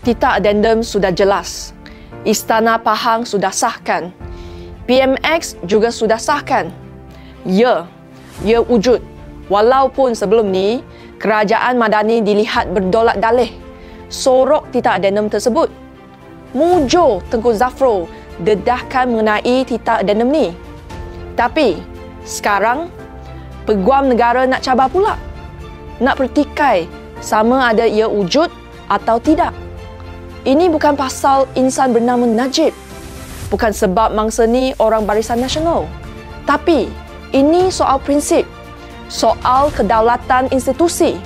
Tita addendum sudah jelas. Istana Pahang sudah sahkan. PMX juga sudah sahkan. Ya wujud. Walaupun sebelum ni, kerajaan Madani dilihat berdolak dalih sorok tita addendum tersebut. Mujur Tengku Zafrul dedahkan mengenai tita addendum ni. Tapi, sekarang, Peguam Negara nak cabar pula. Nak pertikai sama ada ia wujud atau tidak. Ini bukan pasal insan bernama Najib. Bukan sebab mangsa ni orang Barisan Nasional. Tapi, ini soal prinsip. Soal kedaulatan institusi.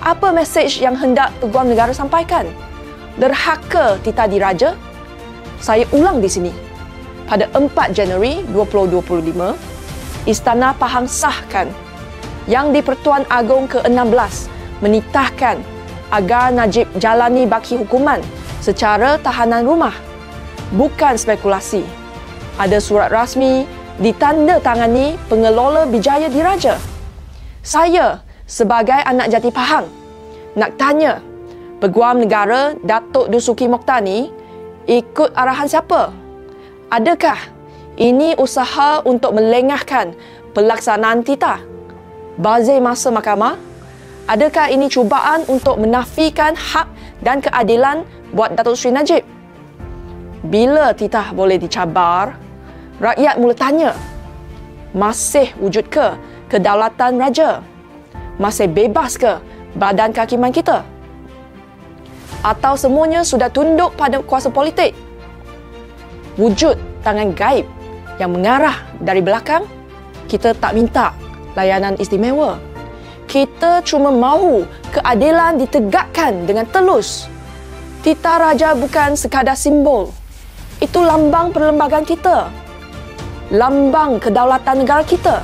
Apa mesej yang hendak Peguam Negara sampaikan? Derhaka tita diraja? Saya ulang di sini. Pada 4 Januari 2025, Istana Pahang sahkan yang di-Pertuan Agong ke-16 menitahkan agar Najib jalani baki hukuman secara tahanan rumah. Bukan spekulasi. Ada surat rasmi ditandatangani pengelola Bijaya Diraja. Saya sebagai anak jati Pahang nak tanya, Peguam Negara Datuk Dusuki Mokhtar ni ikut arahan siapa? Adakah ini usaha untuk melengahkan pelaksanaan titah? Bazir masa mahkamah? Adakah ini cubaan untuk menafikan hak dan keadilan buat Datuk Seri Najib? Bila titah boleh dicabar, rakyat mula tanya, masih wujud ke kedaulatan raja? Masih bebas ke badan kehakiman kita? Atau semuanya sudah tunduk pada kuasa politik? Wujud tangan gaib yang mengarah dari belakang? Kita tak minta layanan istimewa. Kita cuma mahu keadilan ditegakkan dengan telus. Tita raja bukan sekadar simbol. Itu lambang perlembagaan kita. Lambang kedaulatan negara kita.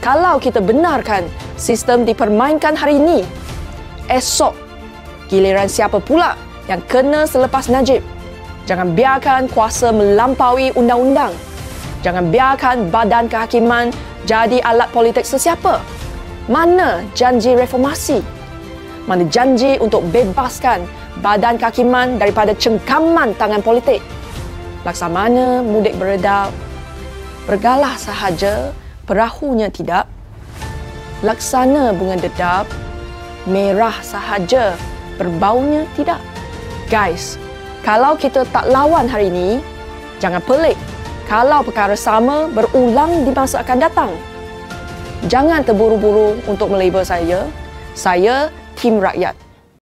Kalau kita benarkan sistem dipermainkan hari ini, esok giliran siapa pula yang kena selepas Najib. Jangan biarkan kuasa melampaui undang-undang. Jangan biarkan badan kehakiman jadi alat politik sesiapa. Mana janji reformasi? Mana janji untuk bebaskan badan kehakiman daripada cengkaman tangan politik? Laksamana mudik beredap, bergalah sahaja, perahunya tidak. Laksana bunga dedap, merah sahaja, berbaunya tidak. Guys, kalau kita tak lawan hari ini, jangan pelik kalau perkara sama berulang di masa akan datang. Jangan terburu-buru untuk melabel saya tim rakyat.